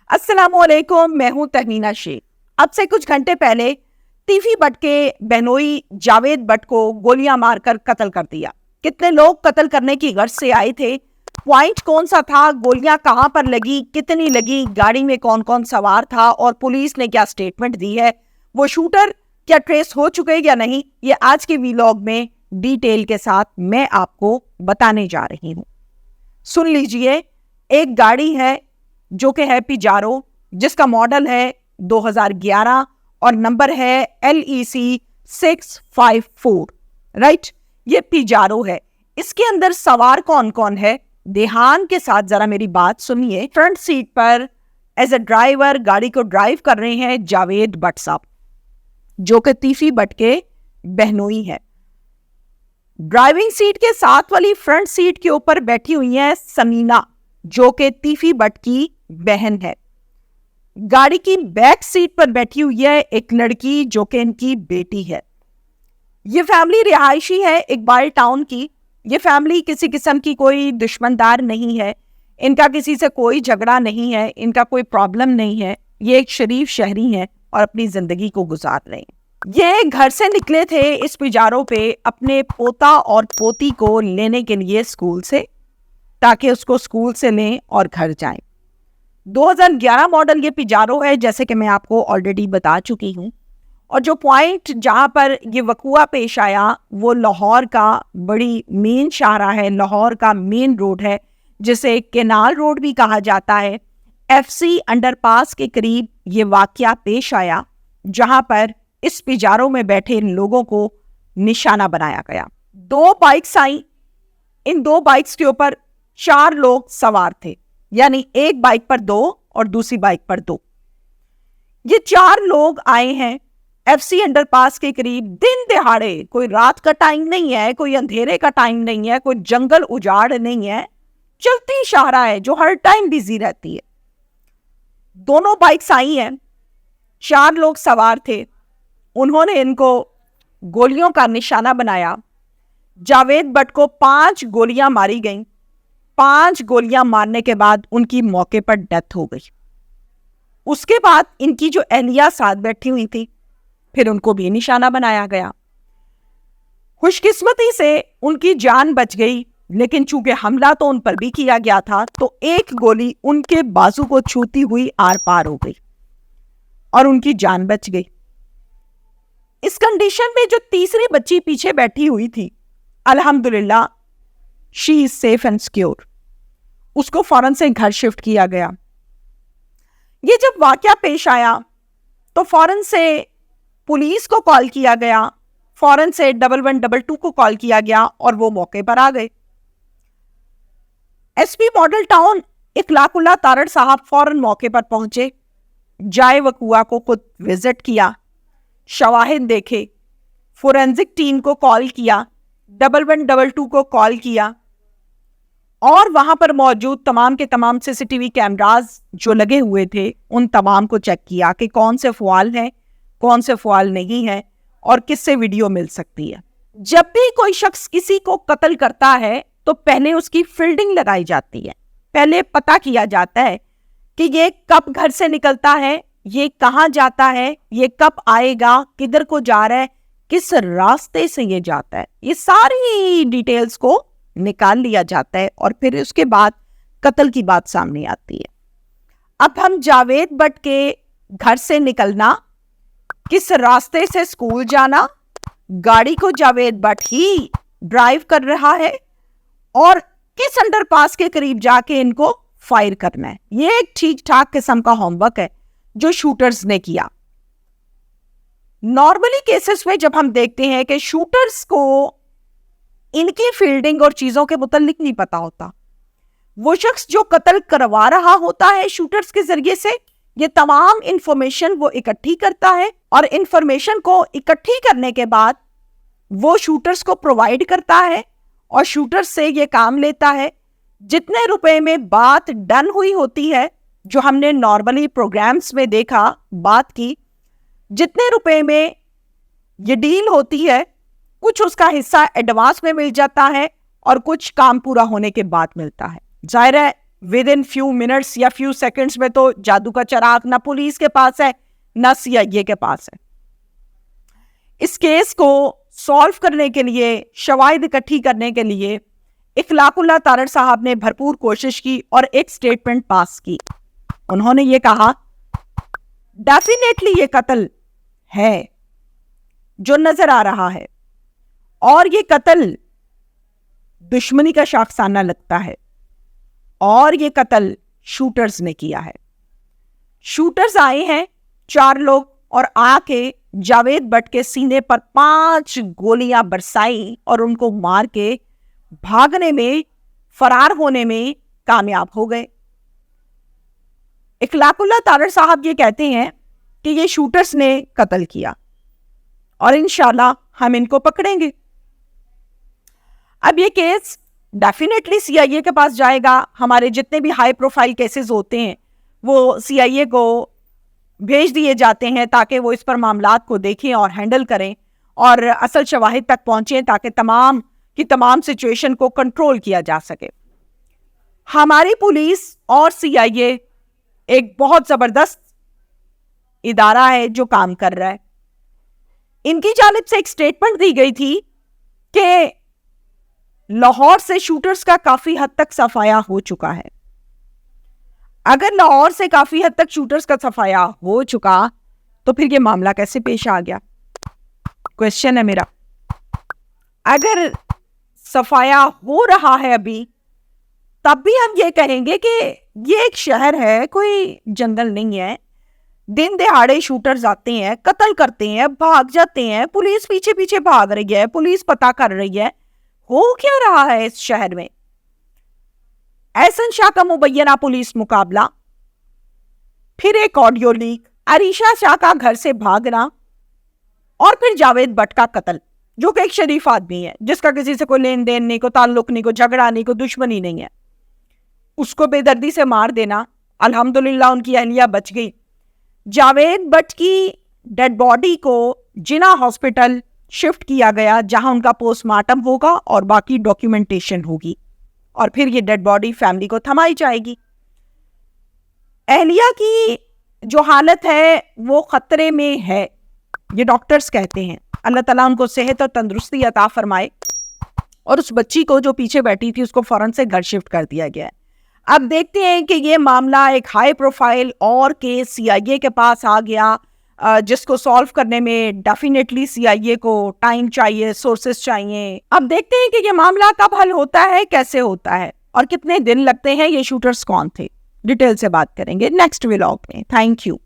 अस्सलामुअलैकुम, मैं हूं तहमीना शेख। अब से कुछ घंटे पहले टीवी बट के बहनोई जावेद बट को गोलियां मारकर कत्ल कर दिया। कितने लोग कत्ल करने की गर्ज से आए थे, पॉइंट कौन सा था, गोलियां कहां पर लगी, कितनी लगी, गाड़ी में कौन कौन सवार था और पुलिस ने क्या स्टेटमेंट दी है, वो शूटर क्या ट्रेस हो चुके या नहीं, ये आज के वीलॉग में डिटेल के साथ मैं आपको बताने जा रही हूं। सुन लीजिए। एक गाड़ी है जो कि है पिजारो, जिसका मॉडल है 2011 और नंबर है LEC 654। राइट, ये पिजारो है। इसके अंदर सवार कौन कौन है, ध्यान के साथ जरा मेरी बात सुनिए। फ्रंट सीट पर एज ए ड्राइवर गाड़ी को ड्राइव कर रहे हैं जावेद बट साहब, जो कि तीफी बट के बहनोई है। ड्राइविंग सीट के साथ वाली फ्रंट सीट के ऊपर बैठी हुई है समीना, जो कि तीफी बट की बहन है। गाड़ी की बैक सीट पर बैठी हुई है एक लड़की, जो कि इनकी बेटी है। ये फैमिली रिहायशी है इकबाल टाउन की। ये फैमिली किसी किस्म की कोई दुश्मनदार नहीं है, इनका किसी से कोई झगड़ा नहीं है, इनका कोई प्रॉब्लम नहीं है। ये एक शरीफ शहरी हैं और अपनी जिंदगी को गुजार रहे हैं। ये घर से निकले थे इस पिजारो पे अपने पोता और पोती को लेने के लिए स्कूल से, ताकि उसको स्कूल से लें और घर जाएं। 2011 मॉडल ये पिजारो है, जैसे कि मैं आपको ऑलरेडी बता चुकी हूं। और जो पॉइंट जहां पर ये वकुआ पेश आया वो लाहौर का बड़ी मेन शाहरा है, लाहौर का मेन रोड है, जिसे केनाल रोड भी कहा जाता है। FC अंडरपास के करीब ये वाकया पेश आया, जहां पर इस पिजारो में बैठे लोगों को निशाना बनाया गया। 2 बाइक्स आई। इन 2 बाइक्स के ऊपर 4 लोग सवार थे, यानी एक बाइक पर 2 और दूसरी बाइक पर 2। ये 4 लोग आए हैं FC अंडरपास के करीब दिन दिहाड़े। कोई रात का टाइम नहीं है, कोई अंधेरे का टाइम नहीं है, कोई जंगल उजाड़ नहीं है, चलती शाहरा है जो हर टाइम बिजी रहती है। दोनों बाइक्स आई हैं, 4 लोग सवार थे। उन्होंने इनको गोलियों का निशाना बनाया। जावेद बट को 5 गोलियां मारी गईं। 5 गोलियां मारने के बाद उनकी मौके पर डेथ हो गई। उसके बाद इनकी जो एहलिया साथ बैठी हुई थी, फिर उनको भी निशाना बनाया गया। खुशकिस्मती से उनकी जान बच गई, लेकिन चूंकि हमला तो उन पर भी किया गया था, तो एक गोली उनके बाजू को छूती हुई आर पार हो गई और उनकी जान बच गई। इस कंडीशन में जो तीसरी बच्ची पीछे बैठी हुई थी, अल्हम्दुलिल्लाह she is safe and secure. उसको फौरन से घर शिफ्ट किया गया। ये जब वाकया पेश आया तो फौरन से पुलिस को कॉल किया गया, फौरन से 1122 को कॉल किया गया और वो मौके पर आ गए। SP मॉडल टाउन इखलाकुल्लाह तारड़ साहब फौरन मौके पर पहुंचे, जाए वकुआ को खुद विजिट किया, शवाहिद देखे, फोरेंसिक टीम को कॉल किया, 1122 को कॉल किया और वहां पर मौजूद तमाम के तमाम CCTV कैमरास जो लगे हुए थे उन तमाम को चेक किया कि कौन से फवाल हैं, कौन से फवाल नहीं है और किससे वीडियो मिल सकती है। जब भी कोई शख्स किसी को कत्ल करता है तो पहले उसकी फील्डिंग लगाई जाती है। पहले पता किया जाता है कि ये कब घर से निकलता है, ये कहाँ जाता है, ये कब आएगा, किधर को जा रहा है, किस रास्ते से ये जाता है। ये सारी डिटेल्स को निकाल लिया जाता है और फिर उसके बाद कत्ल की बात सामने आती है। अब हम जावेद बट के घर से निकलना, किस रास्ते से स्कूल जाना, गाड़ी को जावेद बट ही ड्राइव कर रहा है और किस अंडरपास के करीब जाके इनको फायर करना है, ये एक ठीक ठाक किस्म का होमवर्क है जो शूटर्स ने किया। नॉर्मली केसेस में जब हम देखते हैं कि शूटर्स को इनकी फील्डिंग और चीजों के मुतालिक नहीं पता होता, वो शख्स जो कत्ल करवा रहा होता है शूटर्स के जरिए से, ये तमाम इंफॉर्मेशन वो इकट्ठी करता है और इंफॉर्मेशन को इकट्ठी करने के बाद वो शूटर्स को प्रोवाइड करता है और शूटर्स से ये काम लेता है। जितने रुपए में बात डन हुई होती है, जो हमने नॉर्मली प्रोग्राम्स में देखा बात की, जितने रुपए में ये डील होती है, कुछ उसका हिस्सा एडवांस में मिल जाता है और कुछ काम पूरा होने के बाद मिलता है। जाहिर है विद इन फ्यू मिनट्स या फ्यू सेकंड्स में तो जादू का चिराग ना पुलिस के पास है ना सीआईए के पास है। इस केस को सॉल्व करने के लिए, शवाहिद इकट्ठी करने के लिए इखलाकुल्लाह तारड़ साहब ने भरपूर कोशिश की और एक स्टेटमेंट पास की। उन्होंने ये कहा, डेफिनेटली ये कत्ल है जो नजर आ रहा है, और ये कत्ल दुश्मनी का शाखसाना लगता है, और ये कत्ल शूटर्स ने किया है। शूटर्स आए हैं 4 लोग और आके जावेद भट्ट के सीने पर 5 गोलियां बरसाई और उनको मार के भागने में, फरार होने में कामयाब हो गए। इखलाकुल्लाह तारड़ साहब ये कहते हैं कि ये शूटर्स ने कत्ल किया और इंशाल्लाह हम इनको पकड़ेंगे। अब ये केस डेफिनेटली सीआईए के पास जाएगा। हमारे जितने भी हाई प्रोफाइल केसेस होते हैं वो सीआईए को भेज दिए जाते हैं ताकि वो इस पर मामलात को देखें और हैंडल करें और असल शवाहिद तक पहुंचें ताकि तमाम की तमाम सिचुएशन को कंट्रोल किया जा सके। हमारी पुलिस और सीआईए एक बहुत जबरदस्त इदारा है जो काम कर रहा है। इनकी जानिब से एक स्टेटमेंट दी गई थी कि लाहौर से शूटर्स का काफी हद तक सफाया हो चुका है। अगर लाहौर से काफी हद तक शूटर्स का सफाया हो चुका तो फिर ये मामला कैसे पेश आ गया? क्वेश्चन है मेरा। अगर सफाया हो रहा है अभी, तब भी हम ये कहेंगे कि ये एक शहर है, कोई जंगल नहीं है। दिन दहाड़े शूटर्स आते हैं, कत्ल करते हैं, भाग जाते हैं, पुलिस पीछे पीछे भाग रही है, पुलिस पता कर रही है। हो क्या रहा है इस शहर में? एहसन शाह का मुबैना पुलिस मुकाबला, फिर एक ऑडियो लीक, अरीशा शाह का घर से भागना, और फिर जावेद भट्ट का कत्ल, जो कि एक शरीफ आदमी है जिसका किसी से कोई लेन देन नहीं, कोई ताल्लुक नहीं, कोई झगड़ा नहीं, कोई दुश्मनी नहीं है। उसको बेदर्दी से मार देना। अल्हम्दुलिल्लाह उनकी अहलिया बच गई। जावेद भट्ट की डेड बॉडी को जिना हॉस्पिटल शिफ्ट किया गया जहां उनका पोस्टमार्टम होगा और बाकी डॉक्यूमेंटेशन होगी, और फिर ये डेड बॉडी फैमिली को थमाई जाएगी। अहलिया की जो हालत है वो खतरे में है, ये डॉक्टर्स कहते हैं। अल्लाह ताला उनको सेहत और तंदुरुस्ती अता फरमाए। और उस बच्ची को जो पीछे बैठी थी उसको फौरन से घर शिफ्ट कर दिया गया है। अब देखते हैं कि ये मामला एक हाई प्रोफाइल और केस सीआईए के पास आ गया, जिसको सॉल्व करने में डेफिनेटली सीआईए को टाइम चाहिए, सोर्सेस चाहिए। अब देखते हैं कि ये मामला कब हल होता है, कैसे होता है और कितने दिन लगते हैं, ये शूटर्स कौन थे। डिटेल से बात करेंगे नेक्स्ट व्लॉग में। Thank you.